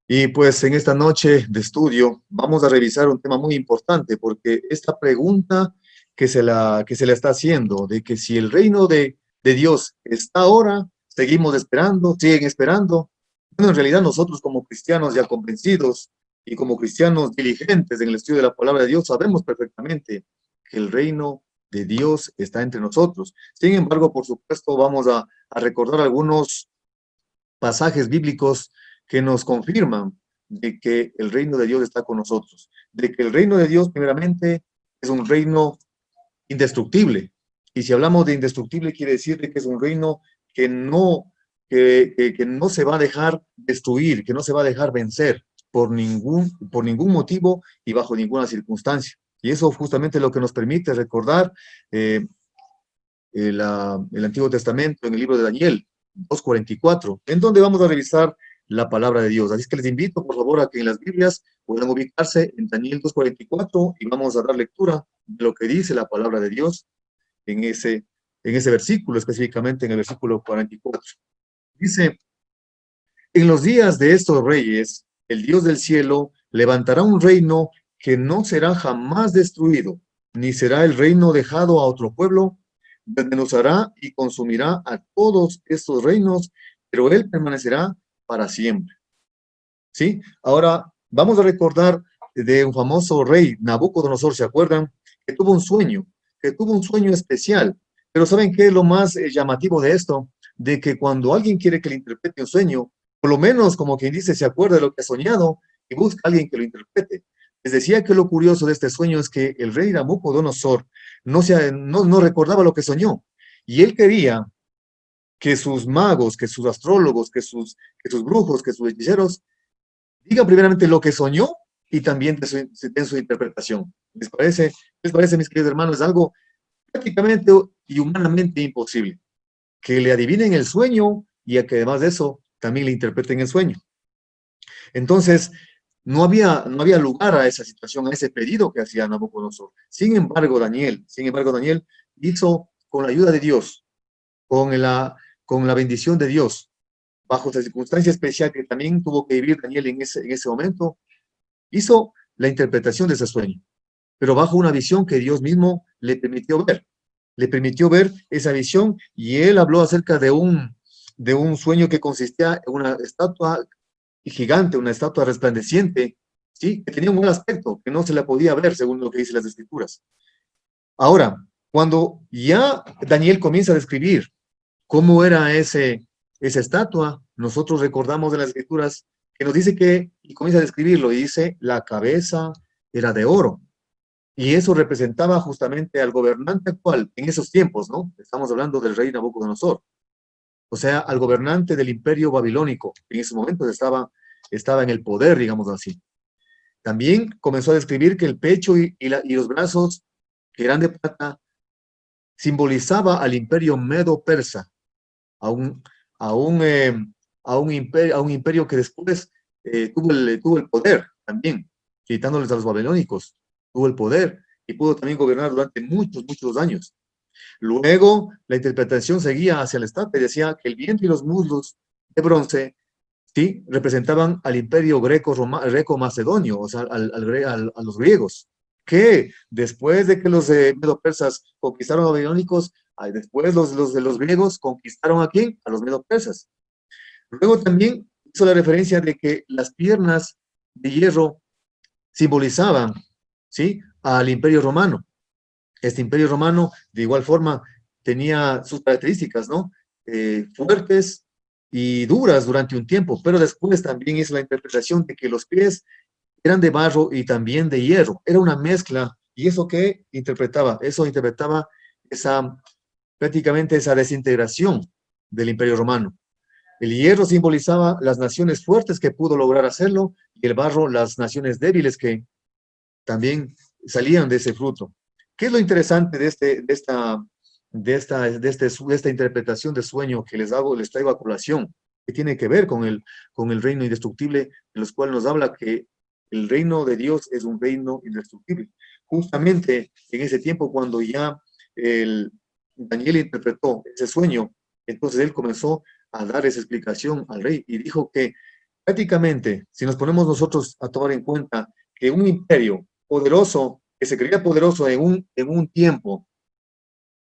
Y pues en esta noche de estudio vamos a revisar un tema muy importante porque esta pregunta que se le está haciendo de que si el reino de Dios está ahora, seguimos esperando, siguen esperando. Bueno, en realidad nosotros como cristianos ya convencidos y como cristianos diligentes en el estudio de la palabra de Dios sabemos perfectamente que el reino de Dios está entre nosotros. Sin embargo, por supuesto, vamos a recordar algunos pasajes bíblicos que nos confirman de que el reino de Dios está con nosotros, de que el reino de Dios primeramente es un reino indestructible. Y si hablamos de indestructible, quiere decir que es un reino que que no se va a dejar destruir, que no se va a dejar vencer por ningún motivo y bajo ninguna circunstancia. Y eso justamente es lo que nos permite recordar eh, el Antiguo Testamento en el libro de Daniel 2:44, en donde vamos a revisar la palabra de Dios. Así es que les invito, por favor, a que en las Biblias puedan ubicarse en Daniel 2:44 y vamos a dar lectura de lo que dice la palabra de Dios en en ese versículo, específicamente en el versículo 44. Dice, en los días de estos reyes, el Dios del cielo levantará un reino que no será jamás destruido, ni será el reino dejado a otro pueblo, desmenuzará y consumirá a todos estos reinos, pero él permanecerá para siempre. ¿Sí? Ahora vamos a recordar de un famoso rey, Nabucodonosor, ¿se acuerdan? Que tuvo un sueño, que tuvo un sueño especial. Pero ¿saben qué es lo más llamativo de esto? De que cuando alguien quiere que le interprete un sueño, por lo menos como quien dice, se acuerda de lo que ha soñado y busca a alguien que lo interprete. Les decía que lo curioso de este sueño es que el rey Nabucodonosor no recordaba lo que soñó. Y él quería que sus magos, que sus astrólogos, que sus brujos, que sus hechiceros diga primeramente lo que soñó y también den su interpretación. ¿Les parece, mis queridos hermanos? Es algo prácticamente y humanamente imposible. Que le adivinen el sueño y a que además de eso también le interpreten el sueño. Entonces, no había lugar a esa situación, a ese pedido que hacía Nabucodonosor. Sin embargo, Daniel hizo con la ayuda de Dios, con con la bendición de Dios, bajo esa circunstancia especial que también tuvo que vivir Daniel en ese momento, hizo la interpretación de ese sueño, pero bajo una visión que Dios mismo le permitió ver. Le permitió ver esa visión y él habló acerca de un sueño que consistía en una estatua gigante, una estatua resplandeciente, ¿sí? Que tenía un buen aspecto, que no se la podía ver según lo que dicen las escrituras. Ahora, cuando ya Daniel comienza a describir cómo era esa estatua, nosotros recordamos de las escrituras que nos dice que, y comienza a describirlo, y dice, la cabeza era de oro. Y eso representaba justamente al gobernante actual en esos tiempos, ¿no? Estamos hablando del rey Nabucodonosor, o sea, al gobernante del imperio babilónico. En esos momentos estaba en el poder, digamos así. También comenzó a describir que el pecho y los brazos, que eran de plata, simbolizaba al imperio medo-persa, a un, a un, a un imperio que después tuvo el poder también, quitándoles a los babilónicos, tuvo el poder y pudo también gobernar durante muchos años. Luego, la interpretación seguía hacia el estatua y decía que el vientre y los muslos de bronce, sí, representaban al imperio greco-macedonio, o sea, a los griegos, que después de que los medo-persas conquistaron a los babilónicos, después de los griegos conquistaron a quién? A los medo-persas. Luego también hizo la referencia de que las piernas de hierro simbolizaban, ¿sí? Al imperio romano. Este imperio romano, de igual forma, tenía sus características, ¿no? Fuertes y duras durante un tiempo, pero después también hizo la interpretación de que los pies eran de barro y también de hierro. Era una mezcla. ¿Y eso qué interpretaba? Eso interpretaba esa, prácticamente esa desintegración del imperio romano. El hierro simbolizaba las naciones fuertes que pudo lograr hacerlo y el barro las naciones débiles que también salían de ese fruto. ¿Qué es lo interesante de esta interpretación de sueño que les traigo a colación? Que tiene que ver con el reino indestructible, en los cuales nos habla que el reino de Dios es un reino indestructible. Justamente en ese tiempo, cuando ya el, Daniel interpretó ese sueño, entonces él comenzó a dar esa explicación al rey y dijo que Prácticamente, si nos ponemos nosotros a tomar en cuenta que un imperio poderoso, que se creía poderoso en un tiempo,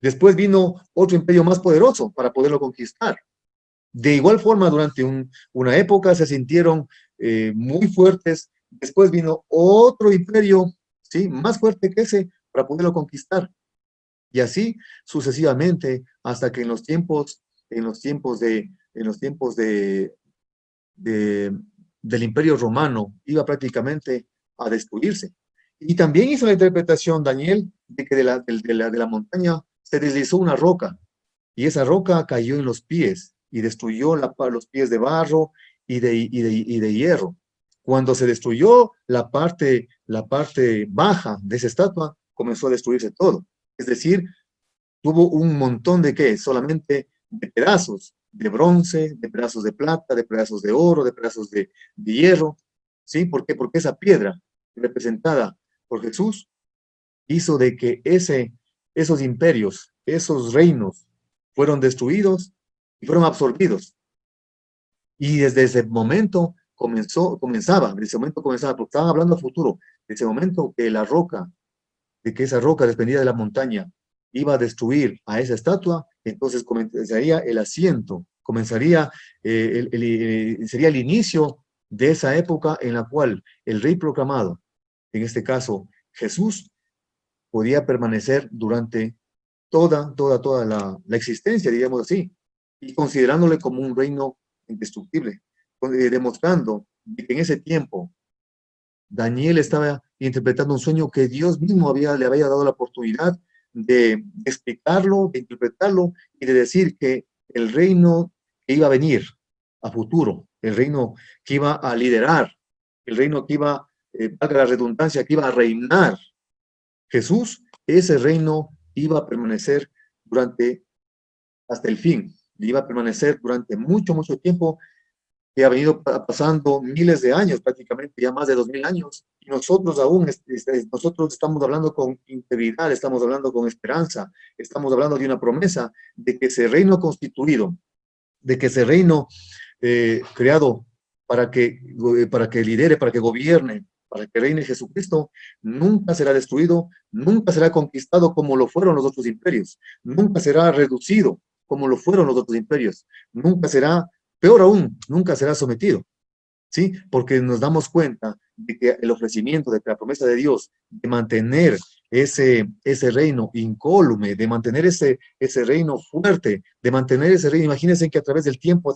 después vino otro imperio más poderoso para poderlo conquistar. De igual forma, durante una época se sintieron muy fuertes, después vino otro imperio, ¿sí? Más fuerte que ese para poderlo conquistar. Y así sucesivamente, hasta que en los tiempos de, del Imperio Romano iba prácticamente a destruirse. Y también hizo la interpretación, Daniel, de que de la montaña se deslizó una roca y esa roca cayó en los pies y destruyó los pies de barro y de hierro. Cuando se destruyó la parte baja de esa estatua, comenzó a destruirse todo. Es decir, tuvo un montón de qué, solamente de pedazos de bronce, de pedazos de plata, de pedazos de oro, de pedazos de hierro. ¿Sí? ¿Por qué? Porque esa piedra representada por Jesús hizo de que esos imperios, esos reinos, fueron destruidos y fueron absorbidos. Y desde ese momento desde ese momento comenzaba, porque estaban hablando a futuro, desde ese momento que de que esa roca desprendida de la montaña iba a destruir a esa estatua, entonces comenzaría el asiento, sería el inicio de esa época en la cual el rey proclamado, en este caso Jesús, podía permanecer durante toda la existencia, digamos así, y considerándole como un reino indestructible, demostrando que en ese tiempo Daniel estaba interpretando un sueño que Dios mismo le había dado la oportunidad de explicarlo, de interpretarlo y de decir que el reino que iba a venir a futuro, el reino que iba a liderar, el reino que iba, valga la redundancia, que iba a reinar Jesús, ese reino iba a permanecer durante hasta el fin, iba a permanecer durante mucho, mucho tiempo, que ha venido pasando miles de años, prácticamente ya más de 2000 años, y nosotros aún, nosotros estamos hablando con integridad, estamos hablando con esperanza, estamos hablando de una promesa de que ese reino constituido, de que ese reino creado para que lidere, para que gobierne, para que reine Jesucristo, nunca será destruido, nunca será conquistado como lo fueron los otros imperios, nunca será reducido como lo fueron los otros imperios, nunca será, peor aún, nunca será sometido. ¿Sí? Porque nos damos cuenta de que el ofrecimiento, de que la promesa de Dios de mantener ese reino incólume, de mantener ese reino fuerte, de mantener ese reino, imagínense que a través del tiempo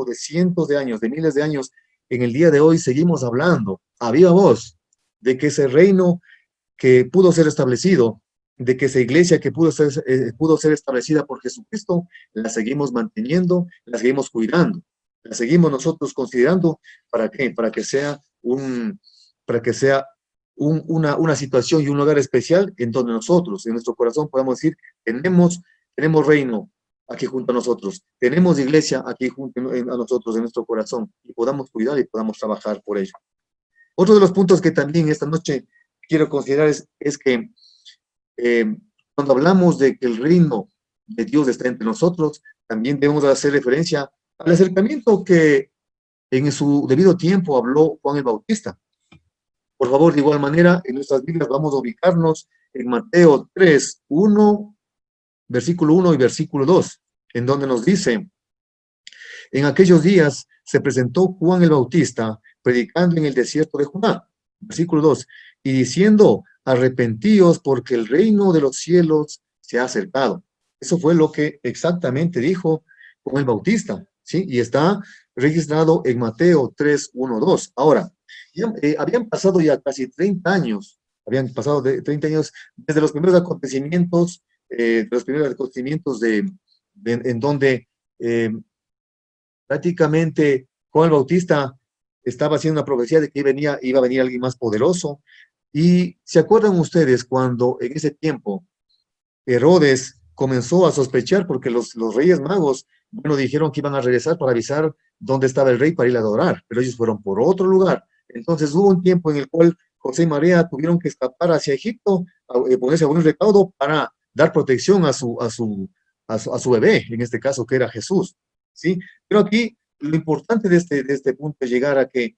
de cientos de años, de miles de años, en el día de hoy seguimos hablando a viva voz de que ese reino que pudo ser establecido, de que esa iglesia que pudo ser establecida por Jesucristo, la seguimos manteniendo, la seguimos cuidando, la seguimos nosotros considerando. ¿Para qué? Para que sea una situación y un lugar especial en donde nosotros, en nuestro corazón, podamos decir, tenemos reino aquí junto a nosotros, tenemos iglesia aquí junto a nosotros, en nuestro corazón, y podamos cuidar y podamos trabajar por ello. Otro de los puntos que también esta noche quiero considerar es que cuando hablamos de que el reino de Dios está entre nosotros, también debemos hacer referencia al acercamiento que en su debido tiempo habló Juan el Bautista. Por favor, de igual manera, en nuestras Biblias vamos a ubicarnos en Mateo 3, 1, versículo 1 y versículo 2, en donde nos dice: en aquellos días se presentó Juan el Bautista predicando en el desierto de Judá, versículo 2, y diciendo: arrepentíos porque el reino de los cielos se ha acercado. Eso fue lo que exactamente dijo Juan el Bautista, ¿sí? Y está registrado en Mateo 3, 1, 2. Ahora, habían pasado ya casi 30 años, habían pasado 30 años desde los primeros acontecimientos, en donde prácticamente Juan el Bautista estaba haciendo una profecía de que iba a venir alguien más poderoso. Y se acuerdan ustedes cuando en ese tiempo Herodes comenzó a sospechar porque los reyes magos, bueno, dijeron que iban a regresar para avisar dónde estaba el rey para ir a adorar, pero ellos fueron por otro lugar. Entonces hubo un tiempo en el cual José y María tuvieron que escapar hacia Egipto, ponerse a buen recaudo para dar protección a su bebé, en este caso que era Jesús, ¿sí? Pero aquí lo importante de este punto es llegar a que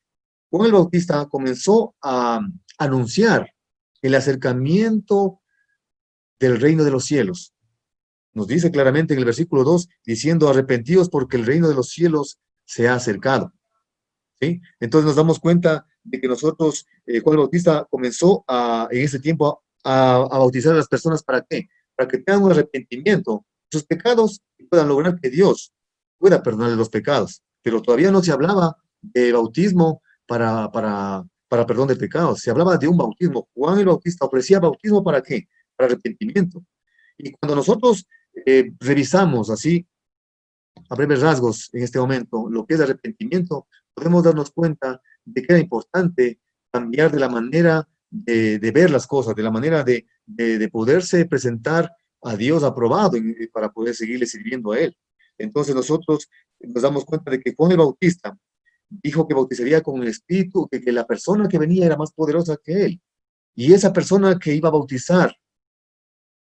Juan el Bautista comenzó a anunciar el acercamiento del reino de los cielos. Nos dice claramente en el versículo 2, diciendo, arrepentidos porque el reino de los cielos se ha acercado. ¿Sí? Entonces nos damos cuenta de que nosotros, Juan el Bautista comenzó en ese tiempo a bautizar a las personas. ¿Para qué? Para que tengan un arrepentimiento de sus pecados y puedan lograr que Dios pueda perdonarles los pecados. Pero todavía no se hablaba de bautismo para perdón de pecados. Se hablaba de un bautismo. Juan el Bautista ofrecía bautismo ¿para qué? Para arrepentimiento. Y cuando nosotros revisamos así a breves rasgos en este momento lo que es arrepentimiento, podemos darnos cuenta de que era importante cambiar de la manera de ver las cosas, de la manera de poderse presentar a Dios aprobado para poder seguirle sirviendo a Él. Entonces nosotros nos damos cuenta de que Juan el Bautista dijo que bautizaría con el Espíritu, que la persona que venía era más poderosa que Él. Y esa persona que iba a bautizar,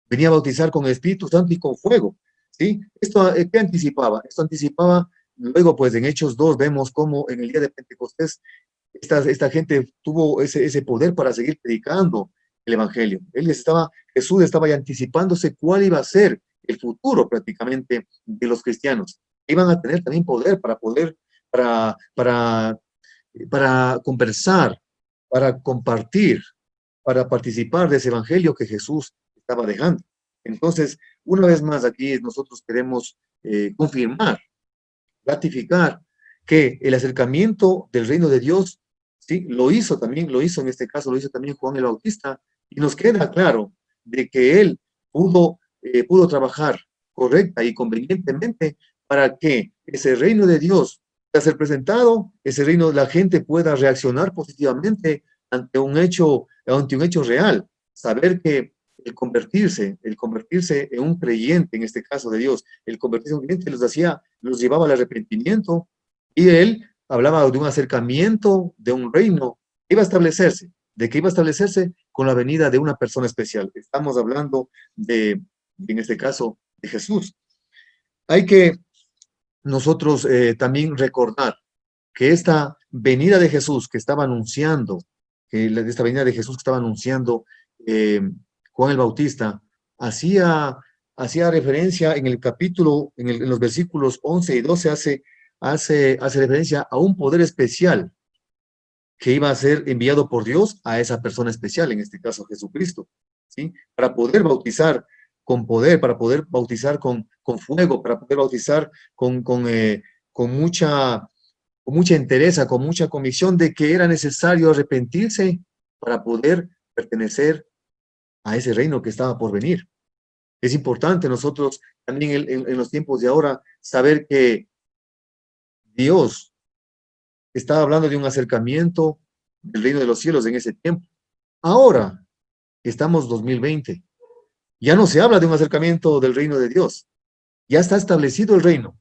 venía a bautizar con el Espíritu Santo y con fuego. ¿Sí? ¿Esto qué anticipaba? Esto anticipaba, luego pues en Hechos 2 vemos cómo en el día de Pentecostés esta gente tuvo ese poder para seguir predicando el Evangelio. Jesús estaba ya anticipándose cuál iba a ser el futuro prácticamente de los cristianos. Iban a tener también poder para, para, para conversar, para compartir, para participar de ese Evangelio que Jesús estaba dejando. Entonces, una vez más aquí nosotros queremos confirmar, ratificar que el acercamiento del reino de Dios, sí, lo hizo en este caso, lo hizo también Juan el Bautista, y nos queda claro de que él pudo trabajar correcta y convenientemente para que ese reino de Dios pueda ser presentado, ese reino, la gente pueda reaccionar positivamente ante un hecho real, saber que el convertirse en un creyente, en este caso de Dios, el convertirse en un creyente los llevaba al arrepentimiento, y él hablaba de un acercamiento de un reino que iba a establecerse, de que iba a establecerse con la venida de una persona especial. Estamos hablando en este caso, de Jesús. Hay que nosotros también recordar que esta venida de Jesús que estaba anunciando, esta venida de Jesús que estaba anunciando eh, Juan el Bautista, hacía referencia en el capítulo, en los versículos 11 y 12, hace referencia a un poder especial que iba a ser enviado por Dios a esa persona especial, en este caso Jesucristo, ¿sí? Para poder bautizar con poder, para poder bautizar con fuego, para poder bautizar con mucha entereza, con mucha convicción de que era necesario arrepentirse para poder pertenecer a ese reino que estaba por venir. Es importante nosotros también en los tiempos de ahora saber que Dios estaba hablando de un acercamiento del reino de los cielos en ese tiempo. Ahora estamos 2020. Ya no se habla de un acercamiento del reino de Dios. Ya está establecido el reino.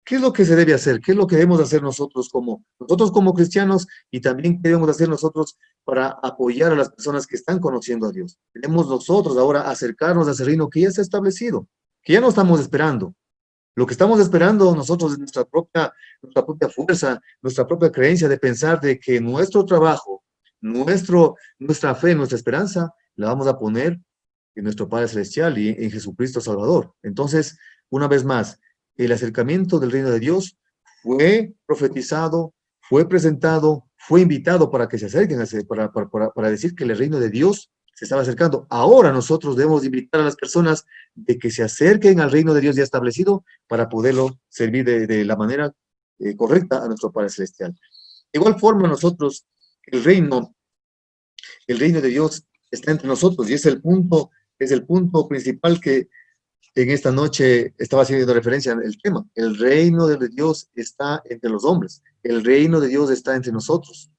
¿Qué es lo que se debe hacer? ¿Qué es lo que debemos hacer nosotros como cristianos, y también qué debemos hacer nosotros para apoyar a las personas que están conociendo a Dios? Debemos nosotros ahora acercarnos a ese reino que ya está establecido, que ya no estamos esperando. Lo que estamos esperando nosotros es nuestra propia fuerza, nuestra propia creencia de pensar de que nuestro trabajo, nuestra fe, nuestra esperanza, la vamos a poner en nuestro Padre Celestial y en Jesucristo Salvador. Entonces, una vez más, el acercamiento del reino de Dios fue profetizado, fue presentado, fue invitado para que se acerquen, para decir que el reino de Dios se estaba acercando. Ahora nosotros debemos invitar a las personas de que se acerquen al reino de Dios ya establecido para poderlo servir de la manera correcta a nuestro Padre Celestial. De igual forma, nosotros, el reino de Dios está entre nosotros, y es el punto principal que en esta noche estaba haciendo referencia al tema. El reino de Dios está entre los hombres, el reino de Dios está entre nosotros.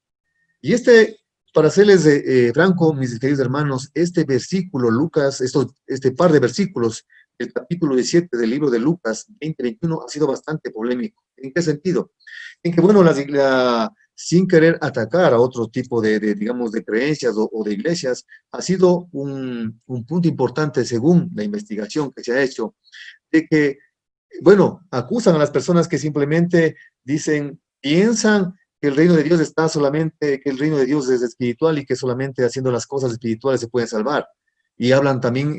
Y para serles franco, mis queridos hermanos, este versículo, Lucas, este par de versículos, el capítulo 17 del libro de Lucas 20-21, ha sido bastante polémico. ¿En qué sentido? En que, bueno, sin querer atacar a otro tipo digamos, de creencias o de iglesias, ha sido un punto importante según la investigación que se ha hecho, de que bueno, acusan a las personas que simplemente dicen, piensan que el reino de Dios está solamente, que el reino de Dios es espiritual y que solamente haciendo las cosas espirituales se pueden salvar. Y hablan también,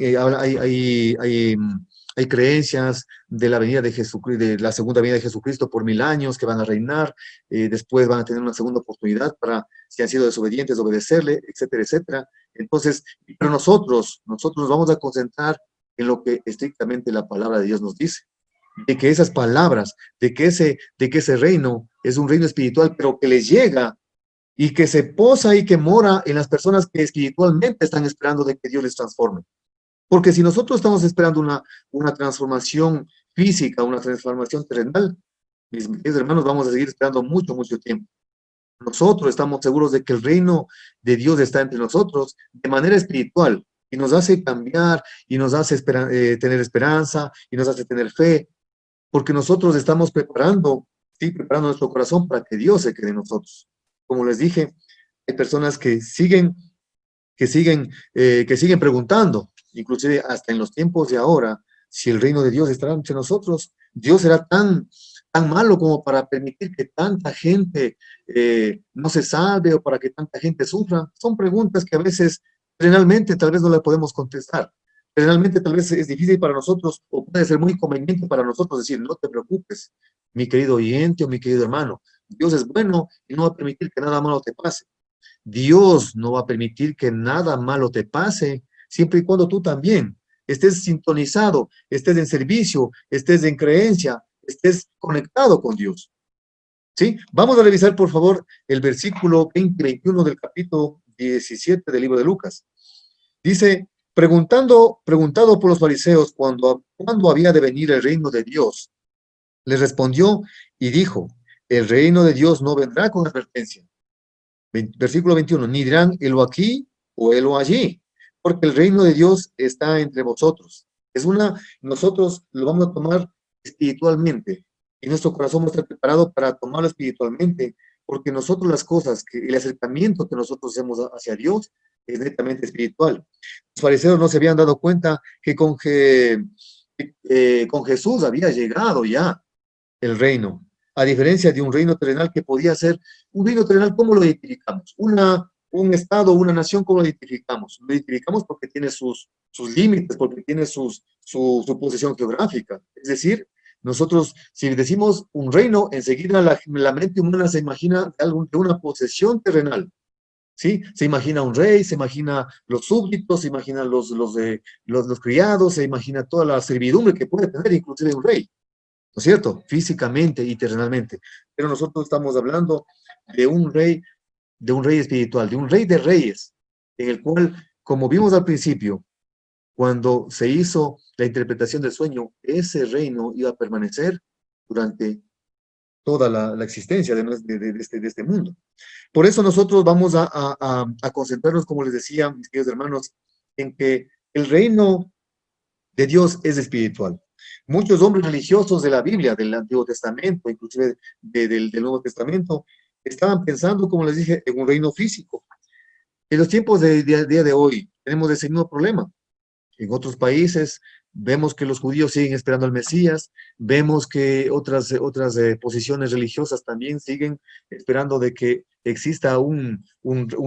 hay creencias de la venida de Jesucristo, de la segunda venida de Jesucristo por 1000 años que van a reinar, después van a tener una segunda oportunidad para, si han sido desobedientes, obedecerle, etcétera, etcétera. Entonces, pero nosotros nos vamos a concentrar en lo que estrictamente la palabra de Dios nos dice, de que esas palabras, de que ese reino es un reino espiritual, pero que les llega y que se posa y que mora en las personas que espiritualmente están esperando de que Dios les transforme. Porque si nosotros estamos esperando una transformación física, una transformación terrenal, mis queridos hermanos, vamos a seguir esperando mucho, mucho tiempo. Nosotros estamos seguros de que el reino de Dios está entre nosotros de manera espiritual y nos hace cambiar y nos hace tener esperanza y nos hace tener fe, porque nosotros estamos preparando, sí, preparando nuestro corazón para que Dios se quede en nosotros. Como les dije, hay personas que siguen preguntando, inclusive hasta en los tiempos de ahora, si el reino de Dios estará entre nosotros. Dios será tan malo como para permitir que tanta gente no se salve o para que tanta gente sufra. Son preguntas que a veces realmente tal vez no las podemos contestar. Realmente tal vez es difícil para nosotros o puede ser muy conveniente para nosotros decir, no te preocupes, mi querido oyente o mi querido hermano. Dios es bueno y no va a permitir que nada malo te pase. Dios no va a permitir que nada malo te pase, siempre y cuando tú también estés sintonizado, estés en servicio, estés en creencia, estés conectado con Dios. ¿Sí? Vamos a revisar, por favor, el versículo 20-21 del capítulo 17 del libro de Lucas. Dice, preguntado por los fariseos cuándo había de venir el reino de Dios, les respondió y dijo, el reino de Dios no vendrá con advertencia. Versículo 21, ni dirán, helo aquí o helo allí, porque el reino de Dios está entre vosotros. Nosotros lo vamos a tomar espiritualmente, y nuestro corazón va a estar preparado para tomarlo espiritualmente, porque nosotros el acercamiento que nosotros hacemos hacia Dios es netamente espiritual. Los fariseos no se habían dado cuenta que con Jesús había llegado ya el reino, a diferencia de un reino terrenal que podía ser un reino terrenal. ¿Cómo lo identificamos? Un estado, una nación, ¿cómo lo identificamos? Lo identificamos porque tiene sus límites, porque tiene su posición geográfica. Es decir, nosotros, si decimos un reino, enseguida la mente humana se imagina de una posesión terrenal. ¿Sí? Se imagina un rey, se imagina los súbditos, se imagina los criados, se imagina toda la servidumbre que puede tener inclusive un rey. ¿No es cierto? Físicamente y terrenalmente. Pero nosotros estamos hablando de un rey espiritual, de un rey de reyes, en el cual, como vimos al principio, cuando se hizo la interpretación del sueño, ese reino iba a permanecer durante toda la existencia de este mundo. Por eso nosotros vamos a concentrarnos, como les decía, mis queridos hermanos, en que el reino de Dios es espiritual. Muchos hombres religiosos de la Biblia, del Antiguo Testamento, inclusive del Nuevo Testamento, estaban pensando, como les dije, en un reino físico. En los tiempos del día de hoy tenemos ese mismo problema. En otros países vemos que los judíos siguen esperando al Mesías, vemos que otras posiciones religiosas también siguen esperando de que exista un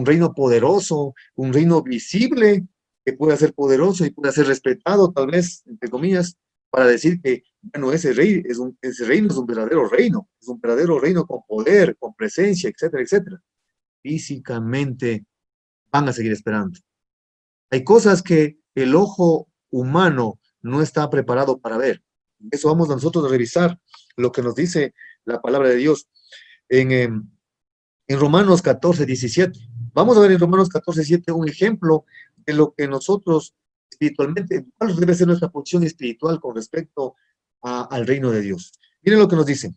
reino poderoso, un reino visible que pueda ser poderoso y pueda ser respetado, tal vez, entre comillas, para decir que, bueno, ese reino es un verdadero reino con poder, con presencia, etcétera, etcétera. Físicamente van a seguir esperando. Hay cosas que el ojo humano no está preparado para ver. Eso vamos nosotros a revisar lo que nos dice la palabra de Dios en Romanos 14:17. Vamos a ver en Romanos 14:17 un ejemplo de lo que nosotros espiritualmente, cuál debe ser nuestra posición espiritual con respecto al reino de Dios. Miren lo que nos dice.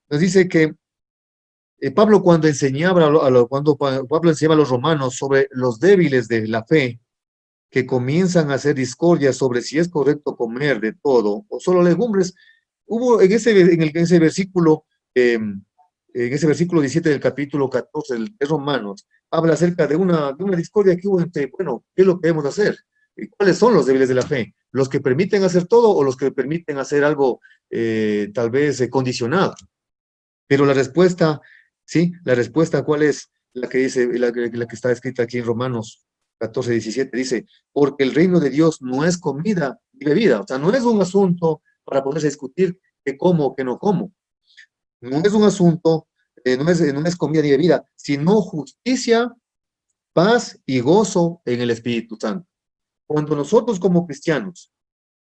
Nos dice que Pablo cuando Pablo enseñaba a los romanos sobre los débiles de la fe, que comienzan a hacer discordia sobre si es correcto comer de todo o solo legumbres. Hubo en ese versículo 17 del capítulo 14 de Romanos, habla acerca de una discordia que hubo entre, bueno, ¿qué es lo que debemos hacer? ¿Y cuáles son los débiles de la fe? los que permiten hacer todo o los que permiten hacer algo tal vez condicionado. Pero la respuesta, ¿sí? La respuesta, ¿cuál es? La que dice, la que está escrita aquí en Romanos 14:17, dice, porque el reino de Dios no es comida y bebida, o sea, no es un asunto para poderse discutir que como o que no como. No es un asunto, no es comida ni bebida, sino justicia, paz y gozo en el Espíritu Santo. Cuando nosotros como cristianos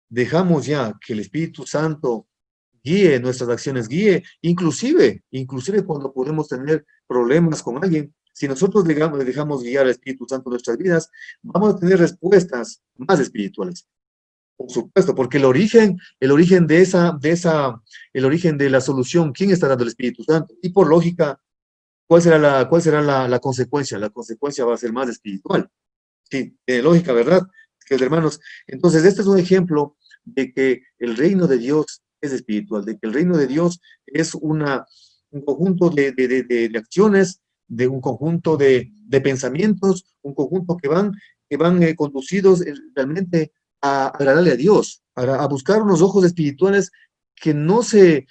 dejamos ya que el Espíritu Santo guíe nuestras acciones, guíe, inclusive cuando podemos tener problemas con alguien, si nosotros dejamos guiar al Espíritu Santo en nuestras vidas, vamos a tener respuestas más espirituales. Por supuesto, porque el origen de la solución, ¿quién está dando el Espíritu Santo? Y por lógica, cuál será la consecuencia? La consecuencia va a ser más espiritual. Sí, lógica, ¿verdad? Que hermanos, entonces este es un ejemplo de que el reino de Dios es espiritual, de que el reino de Dios es un conjunto de acciones, de un conjunto de pensamientos, un conjunto que van conducidos realmente a agradarle a Dios, a buscar unos ojos espirituales que no se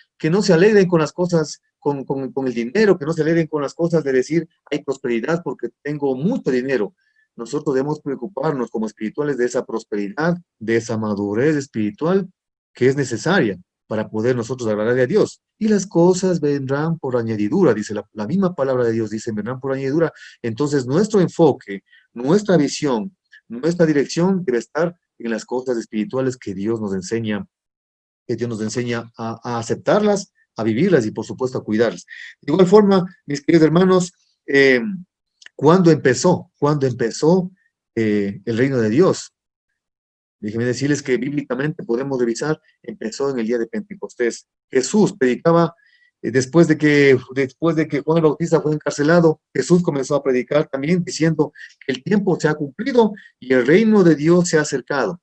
alegren con las cosas, con el dinero, que no se alegren con las cosas de decir, hay prosperidad porque tengo mucho dinero. Nosotros debemos preocuparnos como espirituales de esa prosperidad, de esa madurez espiritual que es necesaria para poder nosotros agradarle a Dios. Y las cosas vendrán por añadidura, dice la misma palabra de Dios, dice, vendrán por añadidura. Entonces, nuestro enfoque, nuestra visión, nuestra dirección debe estar en las cosas espirituales que Dios nos enseña a aceptarlas, a vivirlas y, por supuesto, a cuidarlas. De igual forma, mis queridos hermanos, ¿cuándo empezó? ¿Cuándo empezó el reino de Dios? Déjenme decirles que bíblicamente podemos revisar, empezó en el día de Pentecostés. Jesús predicaba después de que Juan el Bautista fue encarcelado, Jesús comenzó a predicar también diciendo que el tiempo se ha cumplido y el reino de Dios se ha acercado.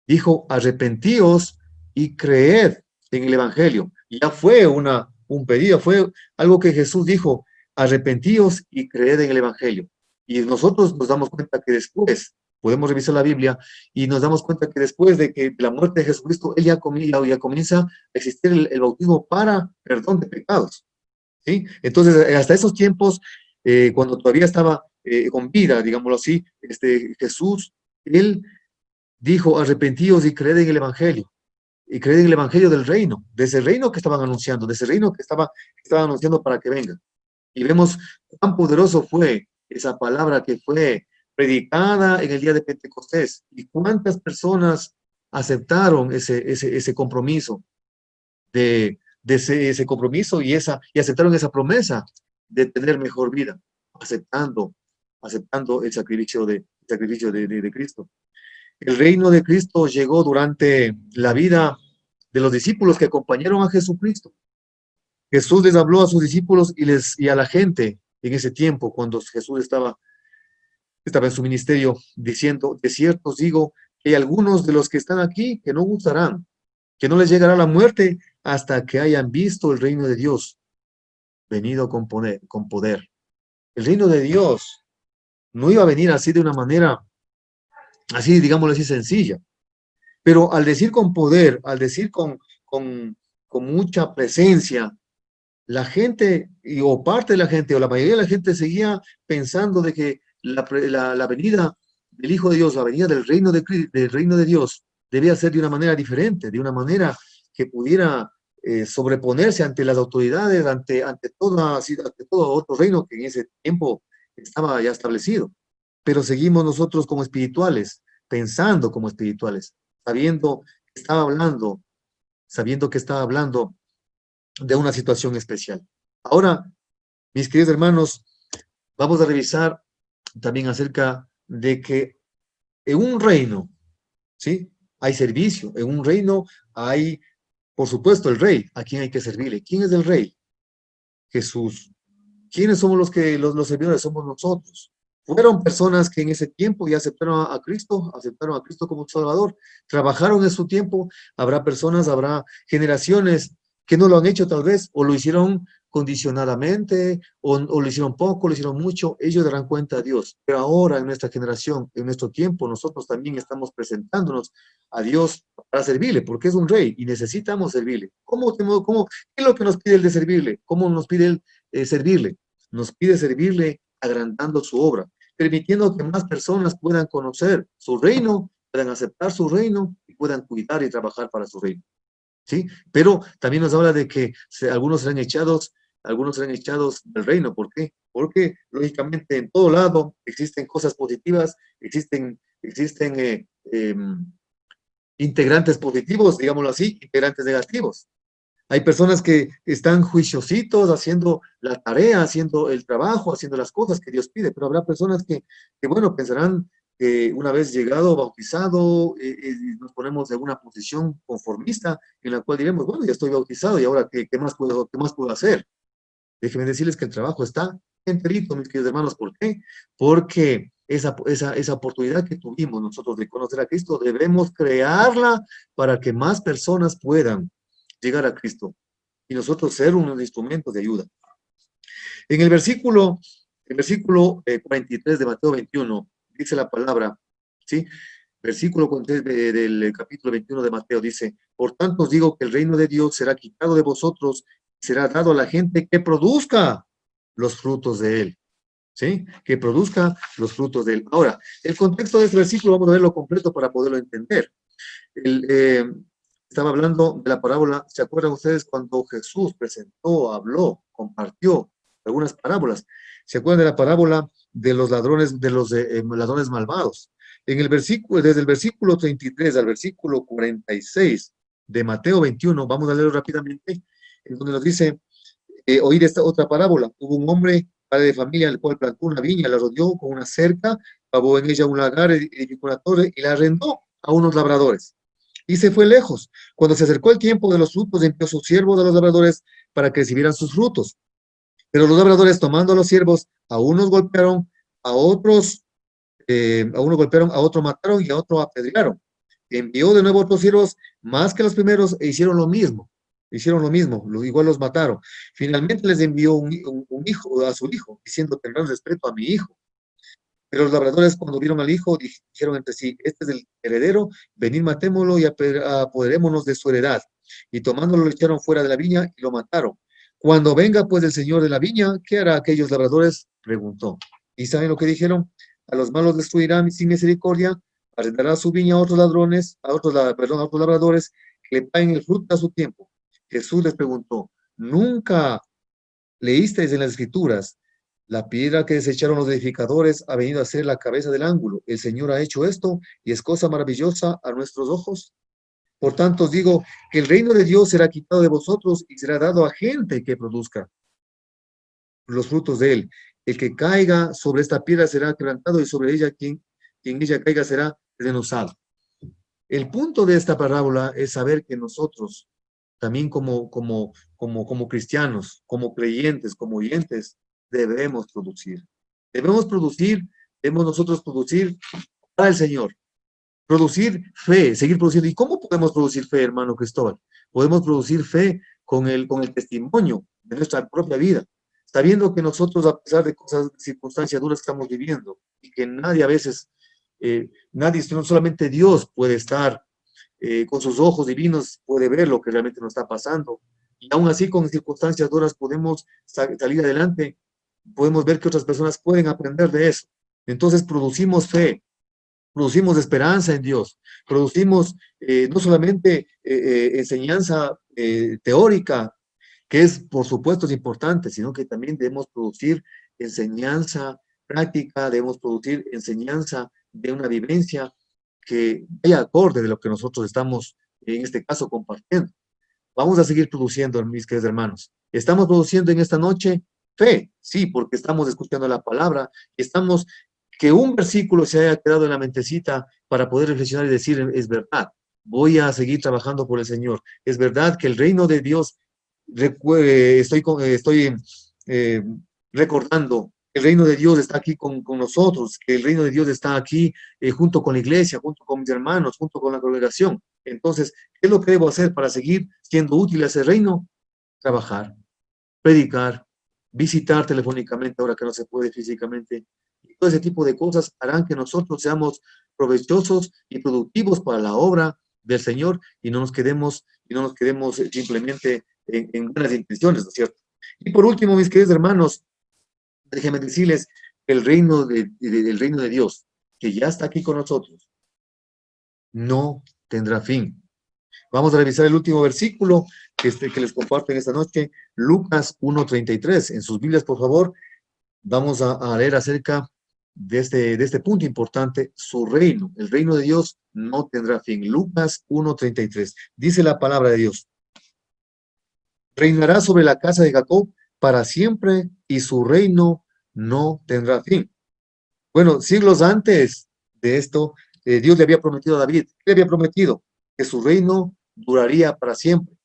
Dijo, arrepentíos y creed en el Evangelio. Ya fue un pedido, fue algo que Jesús dijo, arrepentíos y creed en el Evangelio. Y nosotros nos damos cuenta que después, podemos revisar la Biblia, y nos damos cuenta que después de que la muerte de Jesucristo, él ya comienza a existir el bautismo para perdón de pecados. ¿Sí? Entonces, hasta esos tiempos, cuando todavía estaba con vida, digámoslo así, Jesús, él dijo, arrepentíos y creed en el Evangelio, y creed en el Evangelio del reino, de ese reino que estaban anunciando, de ese reino que estaban anunciando para que venga. Y vemos cuán poderoso fue esa palabra que fue predicada en el día de Pentecostés, y cuántas personas aceptaron ese compromiso, ese compromiso y aceptaron esa promesa de tener mejor vida, aceptando el sacrificio de Cristo. El reino de Cristo llegó durante la vida de los discípulos que acompañaron a Jesucristo. Jesús les habló a sus discípulos y a la gente en ese tiempo, cuando Jesús estaba en su ministerio, diciendo, de cierto os digo que hay algunos de los que están aquí que no gustarán, que no les llegará la muerte hasta que hayan visto el reino de Dios venido con poder. El reino de Dios no iba a venir así de una manera, así, digámoslo así, sencilla. Pero al decir con poder, al decir con mucha presencia, la gente, o parte de la gente, o la mayoría de la gente seguía pensando de que la venida del Hijo de Dios, la venida del reino de Dios, debía ser de una manera diferente, de una manera que pudiera sobreponerse ante las autoridades, ante todo otro reino que en ese tiempo estaba ya establecido. Pero seguimos nosotros como espirituales, pensando como espirituales, sabiendo que estaba hablando, sabiendo que estaba hablando de una situación especial. Ahora, mis queridos hermanos, vamos a revisar también acerca de que en un reino, ¿sí? Hay servicio, en un reino hay, por supuesto, el rey, a quien hay que servirle. ¿Quién es el rey? Jesús. ¿Quiénes somos los servidores? Somos nosotros. Fueron personas que en ese tiempo ya aceptaron a Cristo como Salvador, trabajaron en su tiempo, habrá generaciones que no lo han hecho tal vez, o lo hicieron condicionadamente, o lo hicieron poco, lo hicieron mucho, ellos darán cuenta a Dios. Pero ahora, en nuestra generación, en nuestro tiempo, nosotros también estamos presentándonos a Dios para servirle, porque es un rey y necesitamos servirle. ¿Qué es lo que nos pide el de servirle? ¿Cómo nos pide el servirle? Nos pide servirle agrandando su obra, permitiendo que más personas puedan conocer su reino, puedan aceptar su reino y puedan cuidar y trabajar para su reino. ¿Sí? Pero también nos habla de que algunos serán echados del reino. ¿Por qué? Porque, lógicamente, en todo lado existen cosas positivas, existen integrantes positivos, digámoslo así, integrantes negativos. Hay personas que están juiciositos haciendo la tarea, haciendo el trabajo, haciendo las cosas que Dios pide, pero habrá personas que bueno, pensarán que una vez llegado, bautizado, nos ponemos en una posición conformista en la cual diremos, bueno, ya estoy bautizado y ahora, qué más puedo hacer? Déjenme decirles que el trabajo está enterito, mis queridos hermanos. ¿Por qué? Porque esa oportunidad que tuvimos nosotros de conocer a Cristo, debemos crearla para que más personas puedan llegar a Cristo y nosotros ser unos instrumentos de ayuda. En el versículo 43 de Mateo 21, dice la palabra, ¿sí? Versículo 43 del capítulo 21 de Mateo dice, por tanto os digo que el reino de Dios será quitado de vosotros y será dado a la gente que produzca los frutos de él. ¿Sí? Que produzca los frutos de él. Ahora, el contexto de este versículo vamos a verlo completo para poderlo entender. El, estaba hablando de la parábola, ¿se acuerdan ustedes cuando Jesús presentó, habló, compartió algunas parábolas? ¿Se acuerdan de la parábola de los ladrones, ladrones malvados? Desde el versículo 33 al versículo 46 de Mateo 21, vamos a leerlo rápidamente, en donde nos dice, oír esta otra parábola. Hubo un hombre, padre de familia, el cual plantó una viña, la rodeó con una cerca, pavó en ella un lagar, edificó una torre y la arrendó a unos labradores y se fue lejos. Cuando se acercó el tiempo de los frutos, envió a sus siervos a los labradores para que recibieran sus frutos. Pero los labradores, tomando a los siervos, a unos golpearon, a unos golpearon, a otros mataron y a otros apedrearon. Envió de nuevo a otros siervos más que los primeros e hicieron lo mismo. Igual los mataron. Finalmente les envió un hijo, a su hijo, diciendo, tendrán respeto a mi hijo. Pero los labradores, cuando vieron al hijo, dijeron entre sí, este es el heredero, venid, matémoslo y apoderémonos de su heredad. Y tomándolo, lo echaron fuera de la viña y lo mataron. Cuando venga, pues, el señor de la viña, ¿qué hará aquellos labradores? Preguntó. ¿Y saben lo que dijeron? A los malos destruirán sin misericordia, arrendará su viña a otros ladrones, a otros labradores, que le paguen el fruto a su tiempo. Jesús les preguntó, ¿nunca leísteis en las Escrituras? La piedra que desecharon los edificadores ha venido a ser la cabeza del ángulo. El Señor ha hecho esto y es cosa maravillosa a nuestros ojos. Por tanto, os digo que el reino de Dios será quitado de vosotros y será dado a gente que produzca los frutos de él. El que caiga sobre esta piedra será quebrantado y sobre ella quien ella caiga será desmenuzado. El punto de esta parábola es saber que nosotros, también como cristianos, como creyentes, como oyentes, debemos producir. Debemos producir, debemos nosotros producir para el Señor. Producir fe, seguir produciendo. ¿Y cómo podemos producir fe, hermano Cristóbal? Podemos producir fe con el testimonio de nuestra propia vida, sabiendo que nosotros, a pesar de circunstancias duras que estamos viviendo, y que nadie a veces, nadie, no solamente Dios puede estar con sus ojos divinos, puede ver lo que realmente nos está pasando. Y aún así, con circunstancias duras, podemos salir adelante, podemos ver que otras personas pueden aprender de eso. Entonces, producimos fe, producimos esperanza en Dios, producimos no solamente enseñanza teórica, que es, por supuesto, es importante, sino que también debemos producir enseñanza práctica, debemos producir enseñanza de una vivencia que vaya acorde de lo que nosotros estamos, en este caso, compartiendo. Vamos a seguir produciendo, mis queridos hermanos. Estamos produciendo en esta noche fe, sí, porque estamos escuchando la palabra, estamos, que un versículo se haya quedado en la mentecita para poder reflexionar y decir, es verdad, voy a seguir trabajando por el Señor. Es verdad que el reino de Dios, estoy eh, recordando, el reino de Dios está aquí con nosotros, que el reino de Dios está aquí junto con la iglesia, junto con mis hermanos, junto con la congregación. Entonces, ¿qué es lo que debo hacer para seguir siendo útil a ese reino? Trabajar. predicar, visitar telefónicamente ahora que no se puede físicamente. Y todo ese tipo de cosas harán que nosotros seamos provechosos y productivos para la obra del Señor y no nos quedemos simplemente en buenas intenciones, ¿no es cierto? Y por último, mis queridos hermanos, déjenme decirles que el reino de Dios, que ya está aquí con nosotros, no tendrá fin. Vamos a revisar el último versículo que les comparto en esta noche, Lucas 1:33. En sus Biblias, por favor, vamos a leer acerca de este punto importante, su reino. El reino de Dios no tendrá fin. Lucas 1:33. Dice la palabra de Dios: reinará sobre la casa de Jacob para siempre y su reino no tendrá fin. Bueno, siglos antes de esto, Dios le había prometido a David, ¿qué le había prometido? Que su reino duraría para siempre.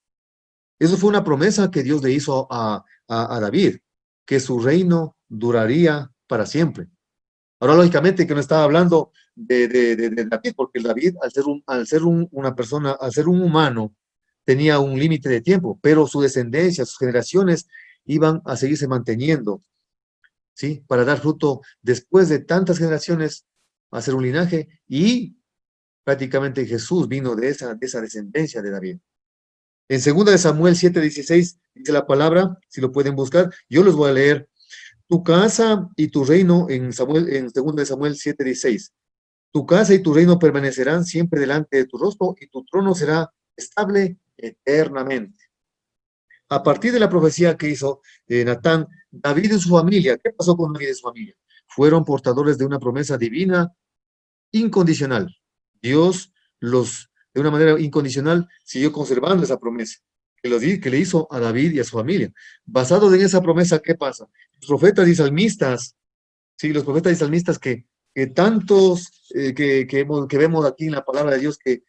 Eso fue una promesa que Dios le hizo a David, que su reino duraría para siempre. Ahora, lógicamente, que no estaba hablando de David, porque David, una persona, al ser un humano, tenía un límite de tiempo, pero su descendencia, sus generaciones iban a seguirse manteniendo, ¿sí? Para dar fruto después de tantas generaciones, hacer un linaje, y prácticamente Jesús vino de esa descendencia de David. En 2 de Samuel 7:16 dice la palabra, si lo pueden buscar, yo los voy a leer. Tu casa y tu reino, en 2 de Samuel 7:16. Tu casa y tu reino permanecerán siempre delante de tu rostro y tu trono será estable eternamente. A partir de la profecía que hizo Natán, David y su familia, ¿qué pasó con David y su familia? Fueron portadores de una promesa divina incondicional. Dios de una manera incondicional, siguió conservando esa promesa que le hizo a David y a su familia. Basado en esa promesa, ¿qué pasa? Los profetas y salmistas, sí, los profetas y salmistas que tantos que vemos aquí en la palabra de Dios que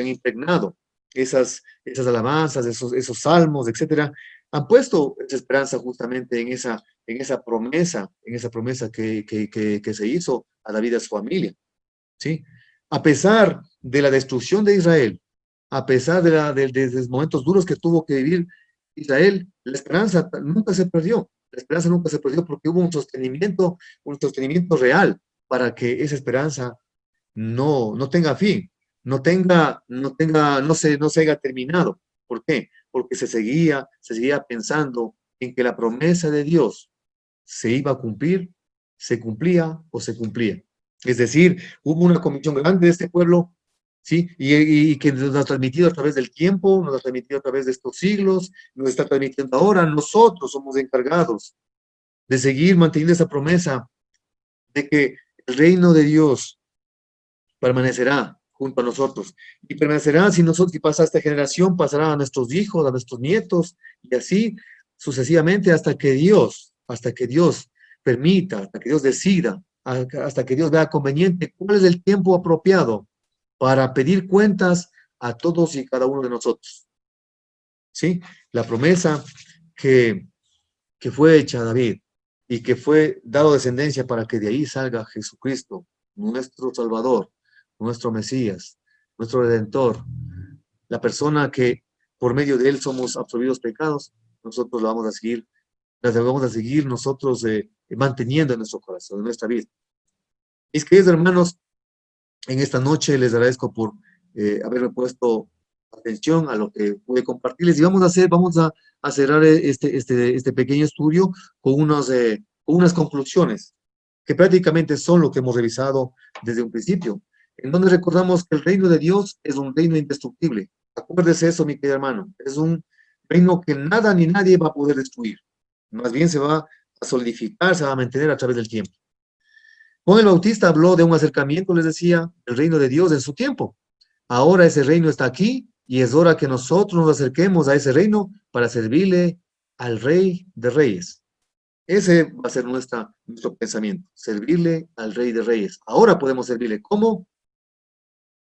han impregnado esas alabanzas, esos salmos, etcétera, han puesto esa esperanza justamente en esa promesa que se hizo a David y a su familia. ¿Sí? A pesar de la destrucción de Israel, a pesar de los momentos duros que tuvo que vivir Israel, la esperanza nunca se perdió. La esperanza nunca se perdió porque hubo un sostenimiento real para que esa esperanza no tenga fin, no se haya terminado. ¿Por qué? Porque se seguía pensando en que la promesa de Dios se iba a cumplir, se cumplía o se cumplía. Es decir, hubo una comisión grande de este pueblo, ¿sí? Y que nos ha transmitido a través del tiempo, nos ha transmitido a través de estos siglos, nos está transmitiendo ahora. Nosotros somos encargados de seguir manteniendo esa promesa de que el reino de Dios permanecerá junto a nosotros. Y permanecerá si nosotros, si pasa esta generación, pasará a nuestros hijos, a nuestros nietos, y así sucesivamente hasta que Dios permita, hasta que Dios decida, hasta que Dios vea conveniente cuál es el tiempo apropiado para pedir cuentas a todos y cada uno de nosotros. ¿Sí? La promesa que, que fue hecha a David y que fue dado descendencia para que de ahí salga Jesucristo, nuestro Salvador, nuestro Mesías, nuestro Redentor, la persona que por medio de él somos absolvidos pecados, nosotros la vamos a seguir, nosotros manteniendo en nuestro corazón, en nuestra vida. Mis queridos hermanos, en esta noche les agradezco por haberme puesto atención a lo que pude compartirles y vamos a cerrar este pequeño estudio con unas conclusiones que prácticamente son lo que hemos revisado desde un principio, en donde recordamos que el reino de Dios es un reino indestructible. Acuérdese eso, mi querido hermano, es un reino que nada ni nadie va a poder destruir, más bien se va a solidificar, se va a mantener a través del tiempo. Juan el Bautista habló de un acercamiento, les decía, el reino de Dios en su tiempo. Ahora ese reino está aquí y es hora que nosotros nos acerquemos a ese reino para servirle al Rey de Reyes. Ese va a ser nuestro pensamiento, servirle al Rey de Reyes. Ahora podemos servirle. ¿Cómo?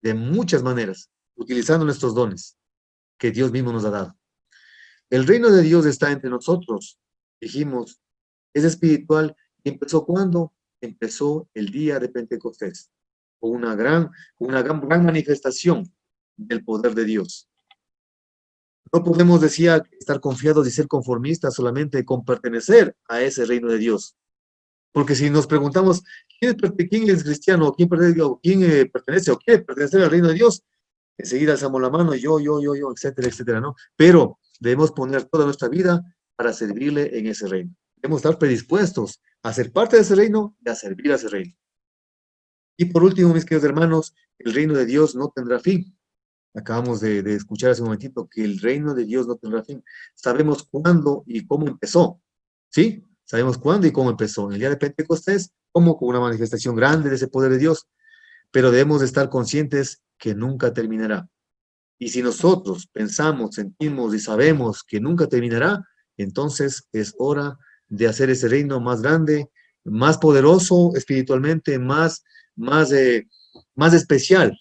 De muchas maneras, utilizando nuestros dones que Dios mismo nos ha dado. El reino de Dios está entre nosotros. Dijimos, es espiritual. ¿Y empezó cuándo? Empezó el día de Pentecostés, con una gran manifestación del poder de Dios. No podemos, decía, estar confiados y ser conformistas solamente con pertenecer a ese reino de Dios. Porque si nos preguntamos, ¿quién es cristiano? ¿Quién pertenece o quiere pertenecer al reino de Dios? Enseguida alzamos la mano, yo, etcétera, etcétera, ¿no? Pero debemos poner toda nuestra vida para servirle en ese reino. Debemos estar predispuestos a ser parte de ese reino y a servir a ese reino. Y por último, mis queridos hermanos, el reino de Dios no tendrá fin. Acabamos de escuchar hace un momentito que el reino de Dios no tendrá fin. Sabemos cuándo y cómo empezó, ¿sí? Sabemos cuándo y cómo empezó. En el día de Pentecostés, como con una manifestación grande de ese poder de Dios, pero debemos de estar conscientes que nunca terminará. Y si nosotros pensamos, sentimos y sabemos que nunca terminará, entonces es hora de hacer ese reino más grande, más poderoso espiritualmente, más especial,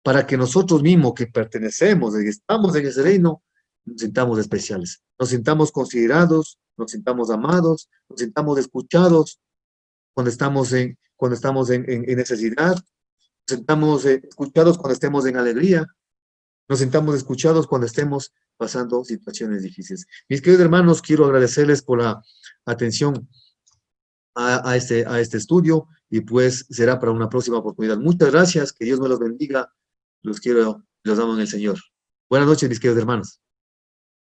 para que nosotros mismos que pertenecemos, que estamos en ese reino, nos sintamos especiales, nos sintamos considerados, nos sintamos amados, nos sintamos escuchados cuando estamos en necesidad, nos sintamos escuchados cuando estemos en alegría, nos sintamos escuchados cuando estemos pasando situaciones difíciles. Mis queridos hermanos, quiero agradecerles por la atención a este estudio y pues será para una próxima oportunidad. Muchas gracias, que Dios me los bendiga. Los quiero, los amo en el Señor. Buenas noches, mis queridos hermanos.